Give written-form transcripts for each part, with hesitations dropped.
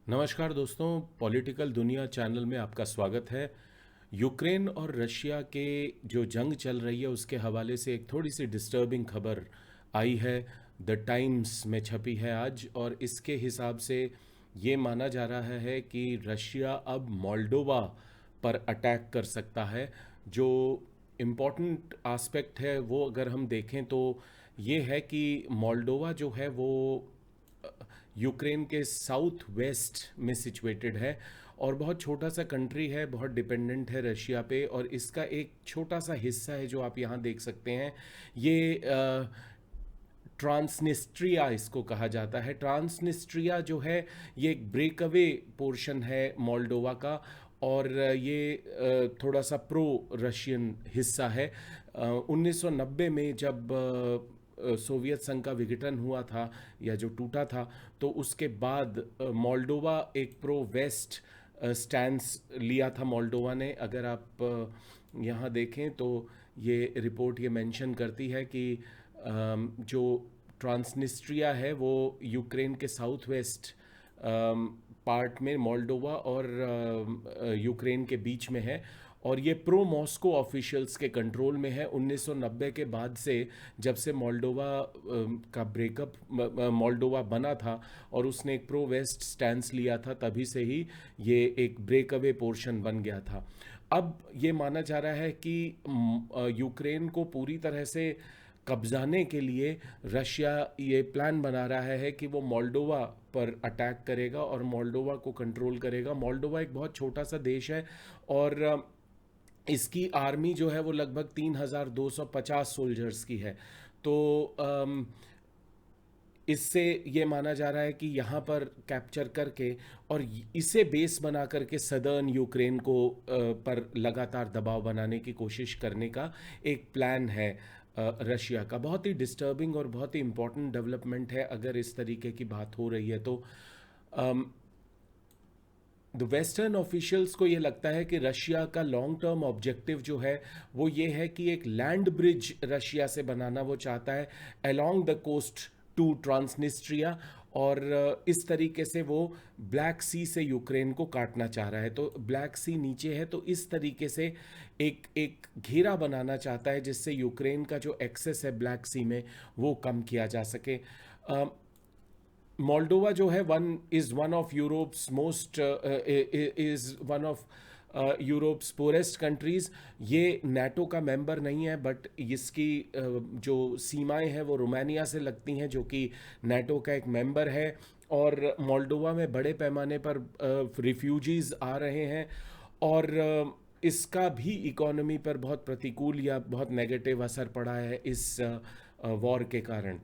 नमस्कार दोस्तों, पॉलिटिकल दुनिया चैनल में आपका स्वागत है। यूक्रेन और रशिया के जो जंग चल रही है उसके हवाले से एक थोड़ी सी डिस्टर्बिंग खबर आई है। द टाइम्स में छपी है आज, और इसके हिसाब से ये माना जा रहा है कि रशिया अब मोल्डोवा पर अटैक कर सकता है। जो इम्पोर्टेंट आस्पेक्ट है वो अगर हम देखें तो ये है कि मोल्डोवा जो है वो यूक्रेन के साउथ वेस्ट में सिचुएटेड है और बहुत छोटा सा कंट्री है, बहुत डिपेंडेंट है रशिया पे। और इसका एक छोटा सा हिस्सा है जो आप यहाँ देख सकते हैं, ये ट्रांसनिस्ट्रिया इसको कहा जाता है। ट्रांसनिस्ट्रिया जो है ये एक ब्रेकअवे पोर्शन है मोल्डोवा का, और ये थोड़ा सा प्रो रशियन हिस्सा है। 1990 में जब सोवियत संघ का विघटन हुआ था या जो टूटा था, तो उसके बाद मोल्डोवा एक प्रो वेस्ट स्टैंस लिया था मोल्डोवा ने। अगर आप यहाँ देखें तो ये रिपोर्ट ये मेंशन करती है कि जो ट्रांसनिस्ट्रिया है वो यूक्रेन के साउथ वेस्ट पार्ट में मोल्डोवा और यूक्रेन के बीच में है, और ये प्रो मॉस्को ऑफिशियल्स के कंट्रोल में है। 1990 के बाद से, जब से मोल्डोवा का ब्रेकअप, मोल्डोवा बना था और उसने एक प्रो वेस्ट स्टैंस लिया था, तभी से ही ये एक ब्रेकअवे पोर्शन बन गया था। अब ये माना जा रहा है कि यूक्रेन को पूरी तरह से कब्जाने के लिए रशिया ये प्लान बना रहा है कि वो मोल्डोवा पर अटैक करेगा और मोल्डोवा को कंट्रोल करेगा। मोल्डोवा एक बहुत छोटा सा देश है, और इसकी आर्मी जो है वो लगभग 3,250 सोल्जर्स की है। तो इससे ये माना जा रहा है कि यहाँ पर कैप्चर करके और इसे बेस बना करके सदर्न यूक्रेन को पर लगातार दबाव बनाने की कोशिश करने का एक प्लान है रशिया का। बहुत ही डिस्टर्बिंग और बहुत ही इम्पोर्टेंट डेवलपमेंट है अगर इस तरीके की बात हो रही है तो। द वेस्टर्न ऑफिशियल्स को ये लगता है कि रशिया का लॉन्ग टर्म ऑब्जेक्टिव जो है वो ये है कि एक लैंड ब्रिज रशिया से बनाना वो चाहता है along the coast to Transnistria, और इस तरीके से वो ब्लैक सी से यूक्रेन को काटना चाह रहा है। तो ब्लैक सी नीचे है, तो इस तरीके से एक एक घेरा बनाना चाहता है जिससे यूक्रेन का जो एक्सेस है ब्लैक सी में वो कम किया जा सके। मोल्डोवा जो है one of Europe's most is one of Europe's forest countries. ये नाटो का मेंबर नहीं है, बट इसकी जो सीमाएं हैं वो रोमानिया से लगती हैं जो कि नाटो का एक मेंबर है। और मोल्डोवा में बड़े पैमाने पर रिफ्यूजीज आ रहे हैं, और इसका भी इकोनॉमी पर बहुत प्रतिकूल या बहुत नेगेटिव असर पड़ा है इस वॉर के कारण।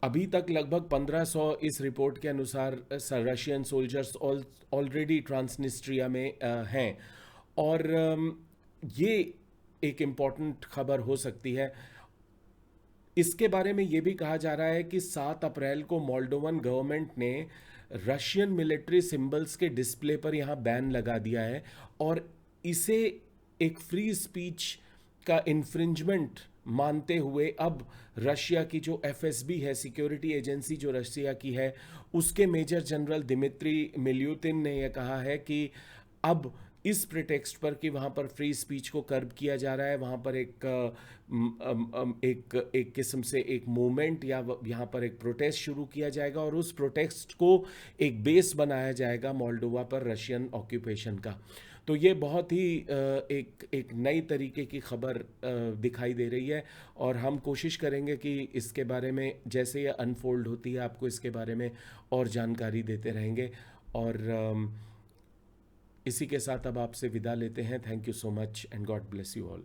अभी तक लगभग 1500 इस रिपोर्ट के अनुसार रशियन सोल्जर्स ऑलरेडी ट्रांसनिस्ट्रिया में हैं। और ये एक इम्पॉर्टेंट खबर हो सकती है। इसके बारे में ये भी कहा जा रहा है कि 7 अप्रैल को मोल्डोवन गवर्नमेंट ने रशियन मिलिट्री सिंबल्स के डिस्प्ले पर यहाँ बैन लगा दिया है, और इसे एक फ्री स्पीच का इन्फ्रिंजमेंट मानते हुए अब रशिया की जो एफएसबी है, सिक्योरिटी एजेंसी जो रशिया की है, उसके मेजर जनरल दिमित्री मिल्यूतिन ने यह कहा है कि अब इस प्रिटेक्स्ट पर कि वहाँ पर फ्री स्पीच को कर्ब किया जा रहा है, वहाँ पर एक किस्म से एक मूवमेंट या यहाँ पर एक प्रोटेस्ट शुरू किया जाएगा, और उस प्रोटेस्ट को एक बेस बनाया जाएगा मोल्डोवा पर रशियन ऑक्यूपेशन का। तो ये बहुत ही एक नई तरीके की खबर दिखाई दे रही है, और हम कोशिश करेंगे कि इसके बारे में जैसे ये अनफोल्ड होती है आपको इसके बारे में और जानकारी देते रहेंगे। और इसी के साथ अब आपसे विदा लेते हैं। Thank you so much and God bless you all.